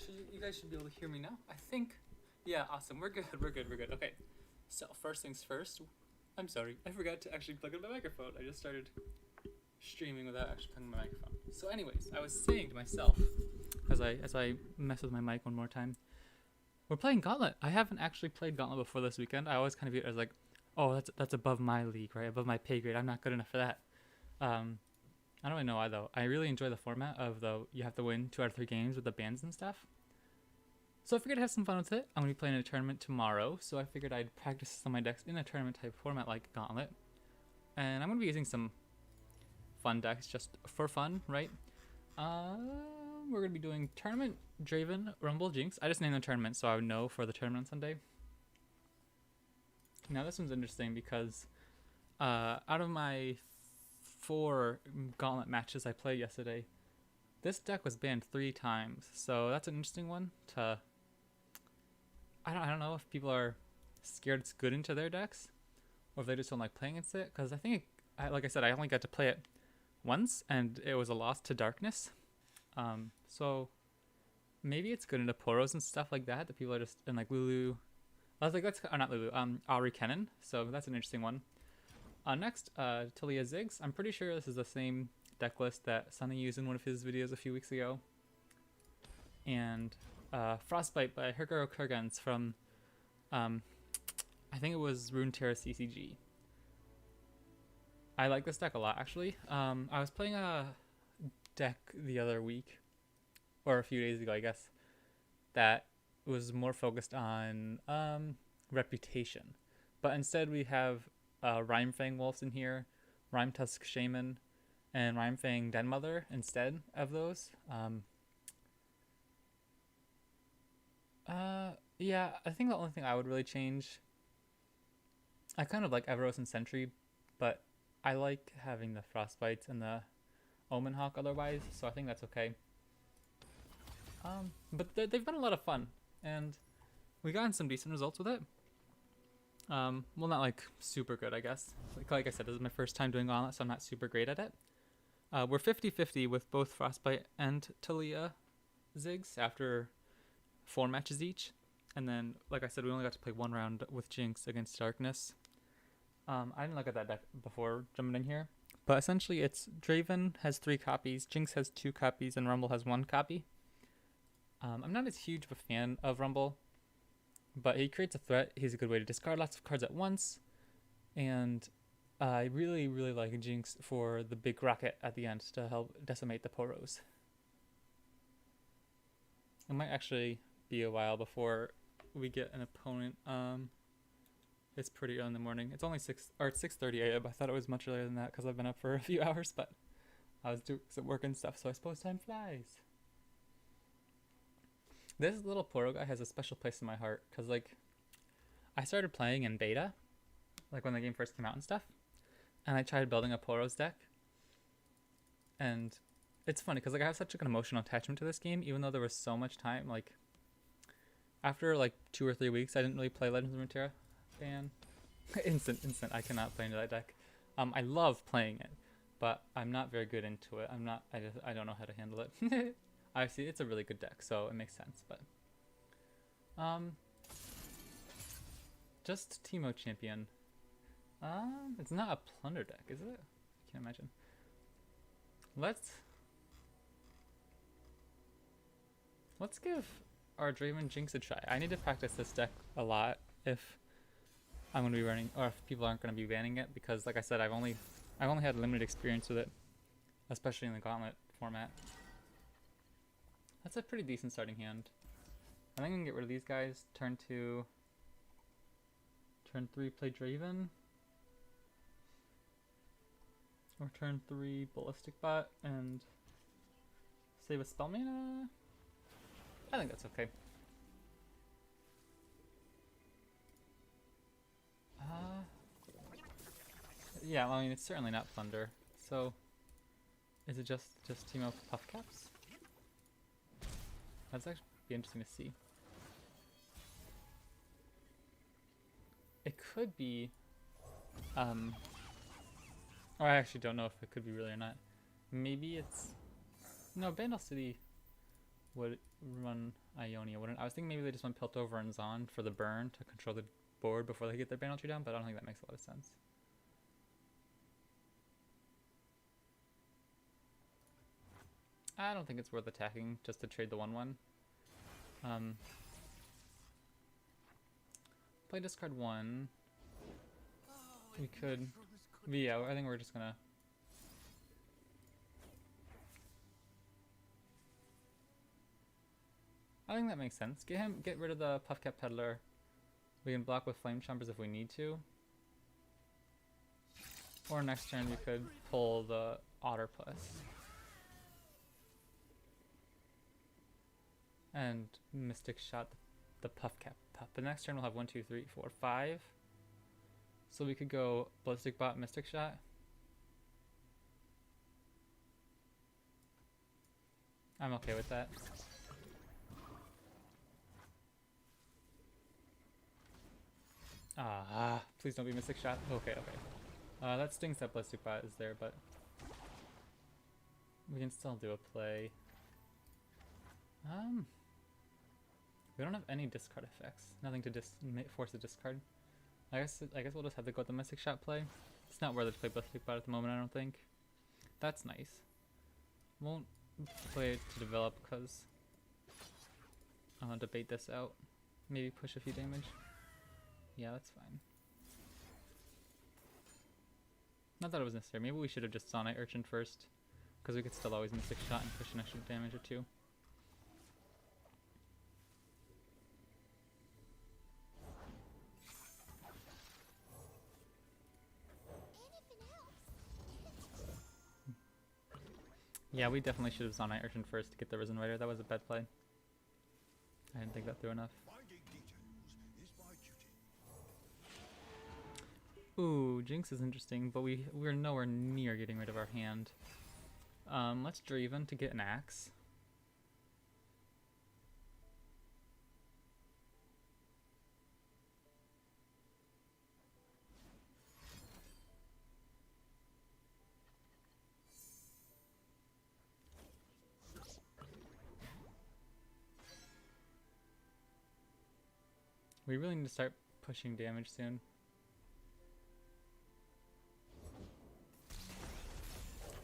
You guys should be able to hear me now. I think. Yeah, awesome. We're good. We're good. We're good. Okay. So first things first. I'm sorry. I forgot to actually plug in my microphone. I just started streaming without actually plugging my microphone. So, anyways, I was saying to myself as I mess with my mic one more time. We're playing Gauntlet. I haven't actually played Gauntlet before this weekend. I always kind of view it as like, oh, that's above my league, right? Above my pay grade. I'm not good enough for that. I don't really know why though. I really enjoy the format of you have to win 2 out of 3 games with the bans and stuff. So I figured I'd have some fun with it. I'm gonna be playing in a tournament tomorrow, so I figured I'd practice some of my decks in a tournament type format like Gauntlet. And I'm gonna be using some fun decks just for fun, right? We're gonna be doing tournament Draven, Rumble, Jinx. I just named the tournament so I would know for the tournament on Sunday. Now this one's interesting because out of my 4 Gauntlet matches I played yesterday, this deck was banned 3 times. So that's an interesting one to. I don't know if people are scared it's good into their decks, or if they just don't like playing against it. Because I think, like I said, I only got to play it once, and it was a loss to darkness. So maybe it's good into Poros and stuff like that. That people are just in like Lulu. I was like, not Lulu. Ari Kennen. So that's an interesting one. Next, Taliyah Ziggs. I'm pretty sure this is the same deck list that Sunny used in one of his videos a few weeks ago. And Frostbite by Hergaro Kurgans from, I think it was Runeterra CCG. I like this deck a lot, actually. I was playing a deck the other week, or a few days ago, I guess, that was more focused on reputation. But instead we have Rhymefang Wolves in here, Rhymetusk Shaman, and Rhymefang Denmother instead of those. Yeah, I think the only thing I would really change, I kind of like Everos and Sentry, but I like having the Frostbites and the Omen Hawk otherwise, so I think that's okay. But they've been a lot of fun, and we gotten some decent results with it. Well, not like super good, I guess. Like I said, this is my first time doing Gauntlet, so I'm not super great at it. We're 50-50 with both Frostbite and Taliyah Ziggs after 4 matches each. And then, like I said, we only got to play 1 round with Jinx against Darkness. I didn't look at that deck before jumping in here. But essentially, it's Draven has 3 copies, Jinx has 2 copies, and Rumble has 1 copy. I'm not as huge of a fan of Rumble, but he creates a threat. He's a good way to discard lots of cards at once. And I really, really like Jinx for the big rocket at the end to help decimate the Poros. It might actually be a while before we get an opponent. It's pretty early in the morning. It's only 6:30 a.m. I thought it was much earlier than that because I've been up for a few hours, but I was doing some work and stuff, so I suppose time flies. This little Poro guy has a special place in my heart because, like, I started playing in beta, like when the game first came out and stuff, and I tried building a Poros deck, and it's funny because, like, I have such an emotional attachment to this game, even though there was so much time. Like, after like 2 or 3 weeks, I didn't really play Legends of Runeterra. Ban. instant. I cannot play into that deck. I love playing it, but I'm not very good into it. I don't know how to handle it. I see it's a really good deck, so it makes sense. But just Teemo Champion. It's not a plunder deck, is it? I can't imagine. Let's give our Draven Jinx a try. I need to practice this deck a lot if I'm going to be running, or if people aren't going to be banning it, because like I said, I've only had limited experience with it, especially in the Gauntlet format. That's a pretty decent starting hand. I think I can get rid of these guys. Turn 3, play Draven. Or turn 3, Ballistic Bot, and save a spell mana. I think that's okay. Yeah, well, I mean, it's certainly not Plunder. So, is it just Teemo Puff Caps? That's actually be interesting to see. It could be, or I actually don't know if it could be really or not. Maybe it's, no, Bandle City would run Ionia, wouldn't. I was thinking maybe they just went Piltover and Zond for the burn to control the board before they get their Banner Tree down, but I don't think that makes a lot of sense. I don't think it's worth attacking just to trade the 1/1. Play discard 1. We could... Yeah, I think we're just gonna... I think that makes sense. Get rid of the Puffcap Peddler. We can block with Flame Chompers if we need to. Or next turn we could pull the Otter Plus. And Mystic Shot the Puffcap Pup. The next turn we'll have 1, 2, 3, 4, 5. So we could go Ballistic Bot, Mystic Shot. I'm okay with that. Please don't be Mystic Shot. Okay. That stings that Ballistic Bot is there, but we can still do a play. We don't have any discard effects. Nothing to force a discard. I guess we'll just have to go with the Mystic Shot play. It's not worth it to play Ballistic Bot at the moment, I don't think. That's nice. Won't play it to develop because I'll debate this out. Maybe push a few damage. Yeah, that's fine. Not that it was necessary. Maybe we should have just Sonite Urchin first, because we could still always Mystic Shot and push an extra damage or 2. Yeah, we definitely should have Sonite Urchin first to get the Risen Rider. That was a bad play. I didn't think that through enough. Ooh, Jinx is interesting, but we're nowhere near getting rid of our hand. Let's Draven to get an axe. We really need to start pushing damage soon.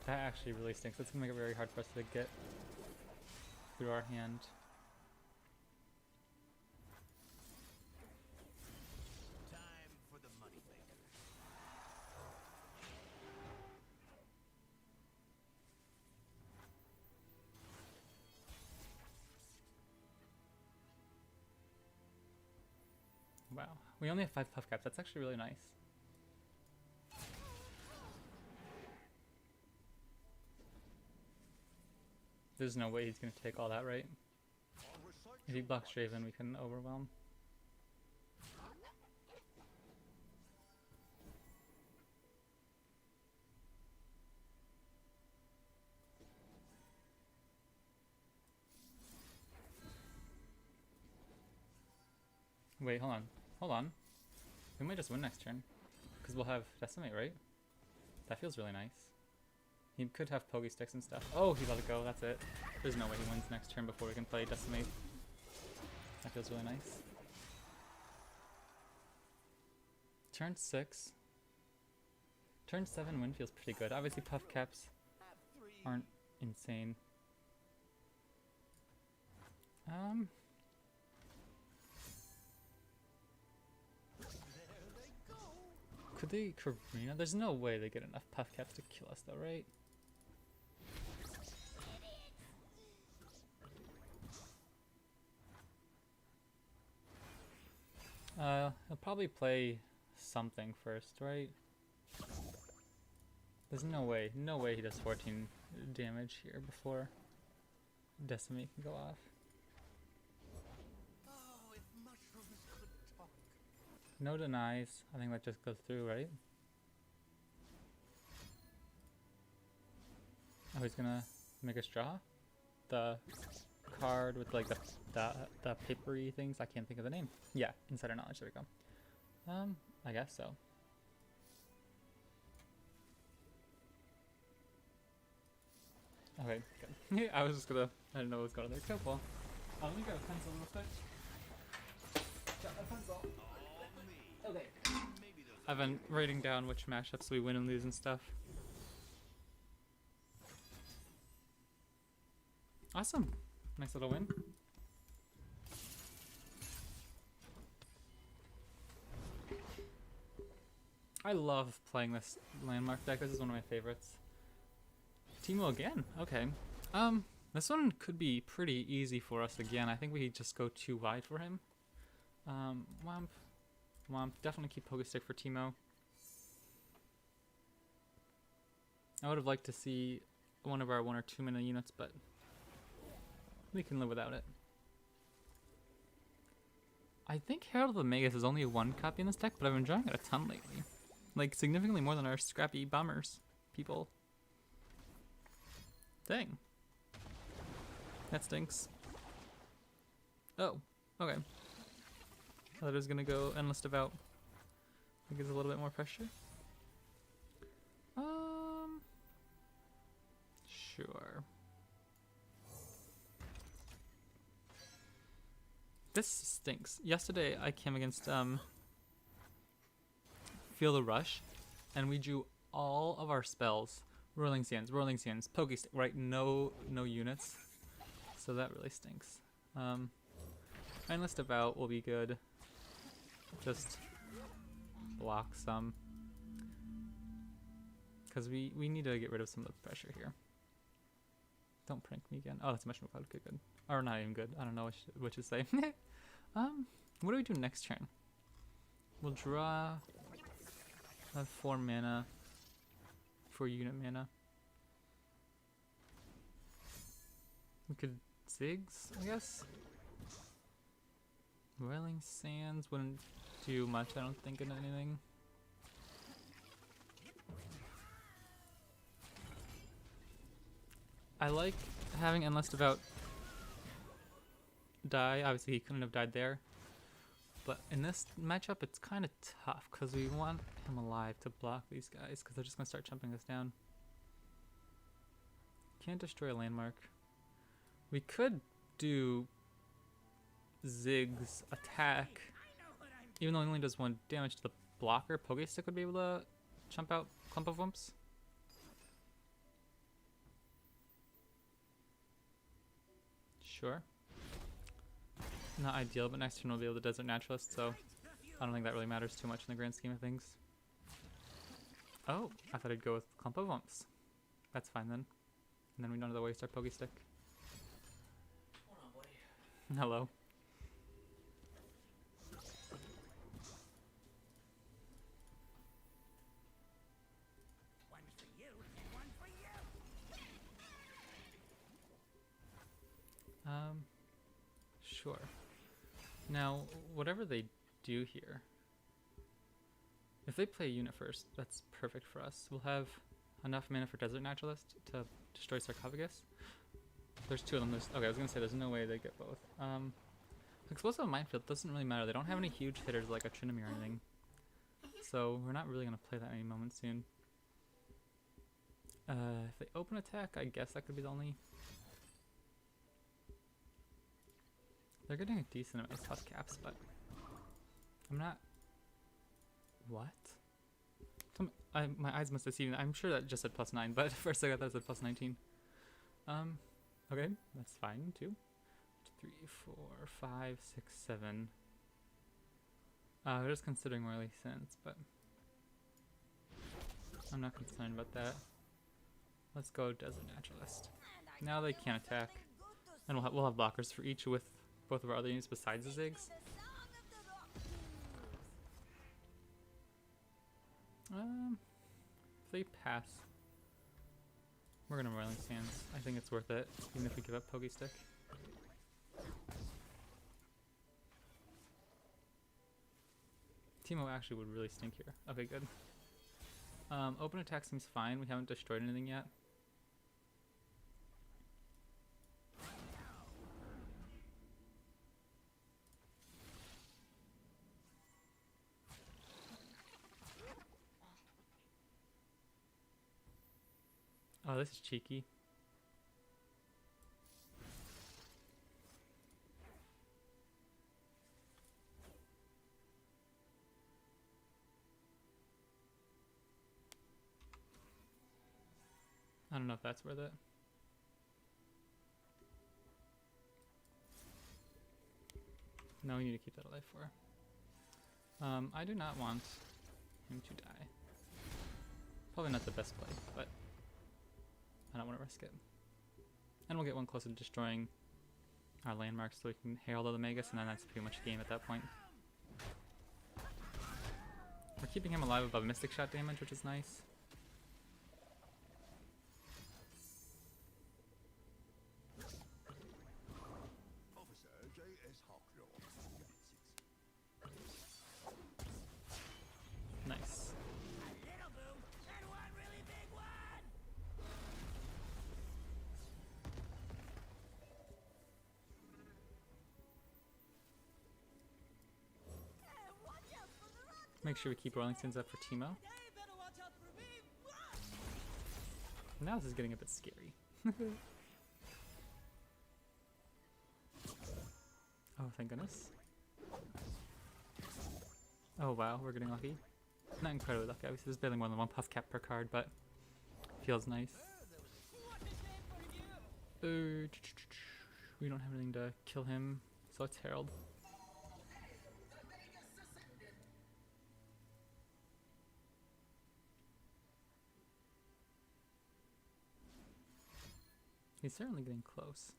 That actually really stinks. That's gonna make it very hard for us to get through our hand. Time for the moneymaker. Wow. We only have 5 Puffcaps. That's actually really nice. There's no way he's going to take all that, right? If he blocks Draven, we can overwhelm. Wait, hold on. We might just win next turn, because we'll have Decimate, right? That feels really nice. He could have Poke Sticks and stuff. Oh, he let it go, that's it. There's no way he wins next turn before we can play Decimate. That feels really nice. Turn 6. Turn 7 win feels pretty good. Obviously Puff Caps aren't insane. Could they Karina? There's no way they get enough Puff Caps to kill us though, right? He'll probably play something first, right? There's no way he does 14 damage here before Decimate can go off. Oh, if mushrooms could talk. No denies. I think that just goes through, right? Oh, he's gonna make us draw the card with like the papery things. I can't think of the name. Yeah, Insider Knowledge. There we go. I guess so. Okay, good. Yeah, I was just gonna, I didn't know what was going on there. Cool, well. Let me grab a pencil real quick. Got my pencil. Okay. Maybe those I've been writing down which matchups we win and lose and stuff. Awesome. Nice little win. I love playing this landmark deck. This is one of my favorites. Teemo again. Okay. This one could be pretty easy for us again. I think we just go too wide for him. Womp. Womp. Definitely keep Pokestick for Teemo. I would have liked to see one of our 1 or 2 mana units, but we can live without it. I think Herald of the Magus is only 1 copy in this deck, but I've been enjoying it a ton lately. Like, significantly more than our scrappy bombers people. Dang. That stinks. Oh, okay. I thought it was gonna go Endless Devout. I think it's a little bit more pressure. Sure. This stinks. Yesterday I came against Feel the Rush, and we drew all of our spells. Rolling Sands, Pokestick, right? No units. So that really stinks. Endless Devout will be good. Just block some. Because we need to get rid of some of the pressure here. Don't prank me again. Oh, that's Mushroom Cloud. Good, good. Or not even good. I don't know what to say. What do we do next turn? We'll draw 4 mana. 4 unit mana. We could Ziggs, I guess. Roiling Sands wouldn't do much, I don't think, in anything. I like having Endless Devout die. Obviously, he couldn't have died there. But in this matchup, it's kind of tough because we want him alive to block these guys because they're just going to start jumping us down. Can't destroy a landmark. We could do Ziggs attack. Even though he only does 1 damage to the blocker, Pokestick would be able to jump out Clump of Wumps. Sure. Not ideal, but next turn we'll be able to Desert Naturalist, so I don't think that really matters too much in the grand scheme of things. Oh, I thought I'd go with Clump of Wumps. That's fine then. And then we don't have to waste our Pokestick. Hold on, buddy. Hello. one for you and one for you. Sure. Now, whatever they do here, if they play a unit first, that's perfect for us. We'll have enough mana for Desert Naturalist to destroy Sarcophagus. There's 2 of them. Okay, I was gonna say there's no way they get both. Explosive Minefield doesn't really matter. They don't have any huge hitters like a Trinity or anything, so we're not really gonna play that any moment soon. If they open attack, I guess that could be the only. They're getting a decent amount of tough caps, but I'm not. What? My eyes must have seen. I'm sure that just said +9, but at first I got that it said +19. Okay, that's fine too. 3, 4, 5, 6, 7. We're just considering Roiling Sands, but I'm not concerned about that. Let's go Desert Naturalist. Now they can't attack, and we'll have blockers for each with both of our other units besides the Ziggs. If they pass, we're gonna Roiling Sands. I think it's worth it, even if we give up Pokestick. Teemo actually would really stink here. Okay, good. Open attack seems fine. We haven't destroyed anything yet. Oh, this is cheeky. I don't know if that's worth it. No, we need to keep that alive for. I do not want him to die. Probably not the best play, but I don't want to risk it. And we'll get one closer to destroying our landmarks so we can herald the Magus, and then that's pretty much game at that point. We're keeping him alive above Mystic Shot damage, which is nice. Nice. Make sure we keep rolling things up for Teemo. Now this is getting a bit scary. Oh, thank goodness. Oh wow, we're getting lucky. Not incredibly lucky, obviously there's barely more than one puff cap per card, but feels nice. We don't have anything to kill him, so let's herald. He's certainly getting close.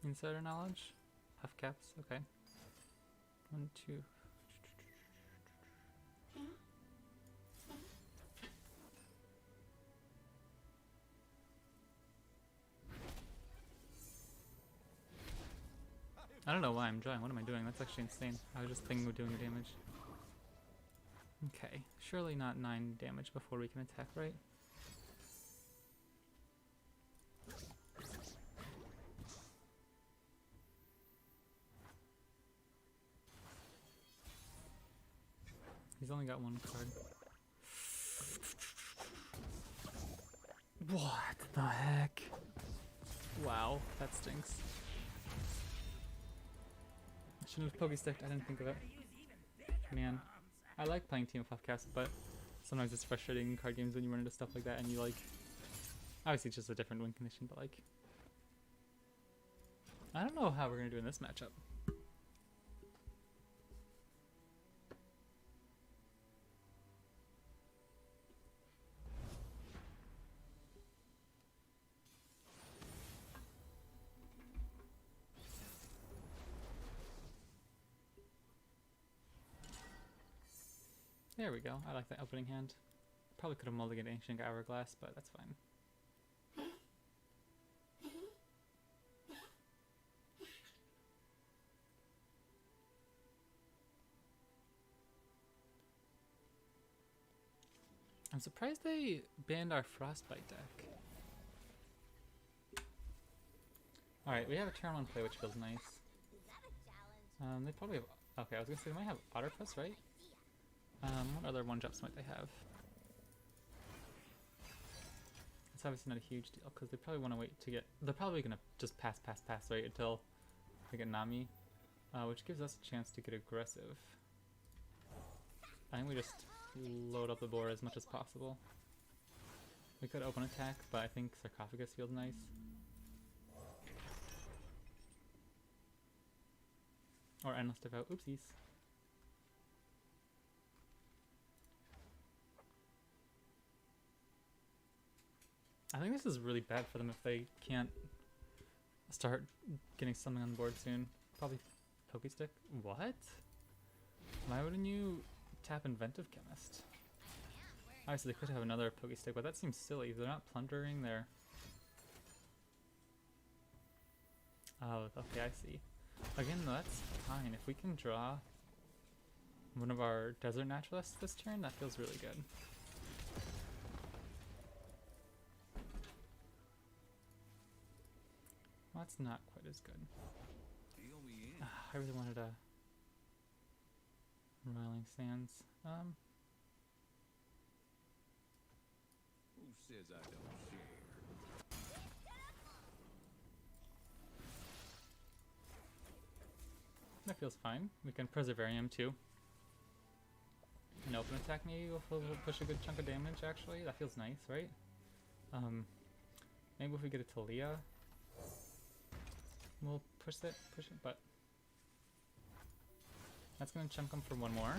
Insider knowledge? Puff caps, okay. 1, 2. I don't know why I'm drawing. What am I doing? That's actually insane. I was just thinking of doing the damage. Okay, surely not 9 damage before we can attack, right? He's only got one card. What the heck? Wow, that stinks. I shouldn't have Pokesticked, I didn't think of it. Man, I like playing Team of Puffcast, but sometimes it's frustrating in card games when you run into stuff like that and you like... Obviously it's just a different win condition, but like... I don't know how we're gonna do in this matchup. There we go. I like that opening hand. Probably could have mulliganed Ancient Hourglass, but that's fine. I'm surprised they banned our Frostbite deck. Alright, we have a turn 1 play, which feels nice. They probably have... Okay, I was gonna say they might have Otter Press, right? What other 1-drops might they have? It's obviously not a huge deal, because they probably want to wait to get... They're probably gonna just pass, right, until they get Nami, which gives us a chance to get aggressive. I think we just load up the board as much as possible. We could open attack, but I think Sarcophagus feels nice. Or Endless Devout. Oopsies. I think this is really bad for them if they can't start getting something on the board soon. Probably Pokestick. What? Why wouldn't you tap Inventive Chemist? Obviously they could have another Pokestick, but that seems silly. They're not plundering their... Oh, okay, I see. Again, though, that's fine. If we can draw one of our Desert Naturalists this turn, that feels really good. Well, that's not quite as good. I really wanted a Riling Sands. Who says I don't share? That feels fine. We can Preservarium too. An open attack maybe will push a good chunk of damage actually. That feels nice, right? Maybe if we get a Taliyah, we'll push it, but that's gonna chunk him for one more.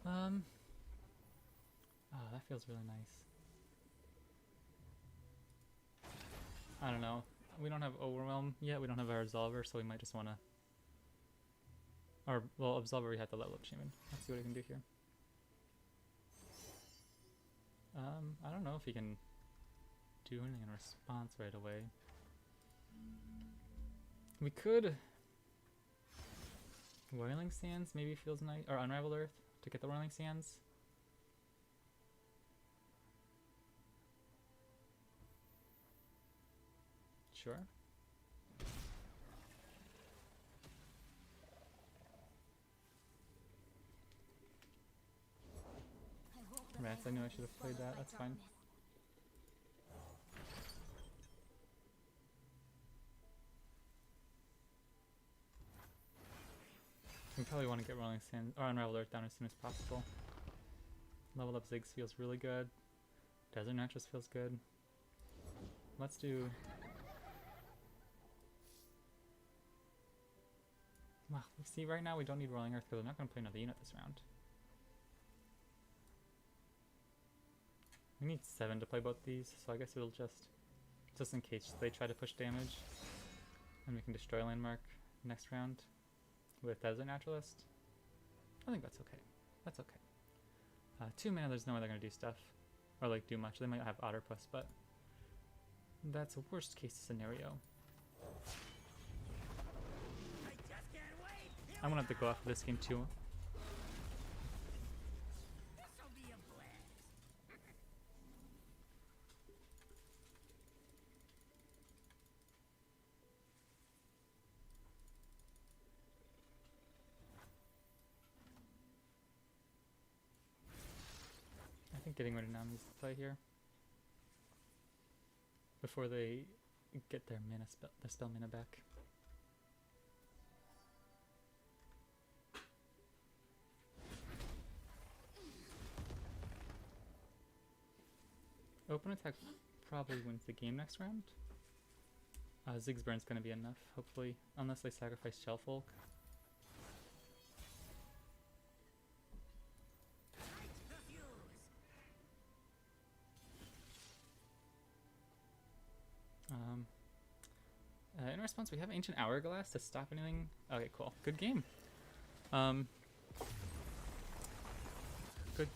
Oh, that feels really nice. I don't know. We don't have Overwhelm yet, we don't have our Absolver, so we might just wanna... Or, well, Absolver we have to level up Shaman. Let's see what we can do here. I don't know if he can do anything in response right away. We could... Roiling Sands maybe feels nice, or Unraveled Earth to get the Roiling Sands. Sure. Rats, I knew I should have played that, that's fine. We probably want to get Rolling Sands or Unraveled Earth down as soon as possible. Level up Ziggs feels really good. Desert Naturalist feels good. Let's do... Wow, see, right now we don't need Rolling Earth because I'm not going to play another unit this round. We need 7 to play both these, so I guess it'll just in case they try to push damage, and we can destroy Landmark next round with Desert Naturalist. I think that's okay. That's okay. 2 mana, there's no way they're going to do stuff, or like do much. They might have Otterpuss, but that's a worst case scenario. I'm gonna have to go off of this game too. I think getting rid of now needs to play here before they get their spell mana back. Open attack probably wins the game next round. Ziggs Burn's gonna be enough, hopefully, unless they sacrifice Shellfolk. In response, we have Ancient Hourglass to stop anything. Okay, cool. Good game. Good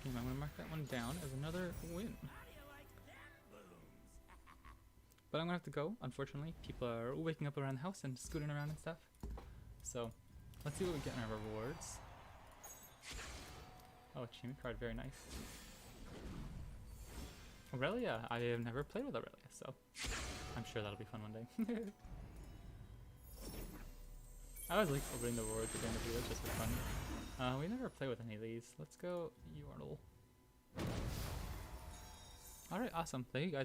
game. I'm gonna mark that one down as another win. But I'm gonna have to go, unfortunately. People are waking up around the house and scooting around and stuff. So, let's see what we get in our rewards. Oh, achievement card, very nice. Aurelia, I have never played with Aurelia, so I'm sure that'll be fun one day. I always like opening the rewards at the end of the videos just for fun. We never play with any of these. Let's go Yordle. Alright, awesome. Thank you guys.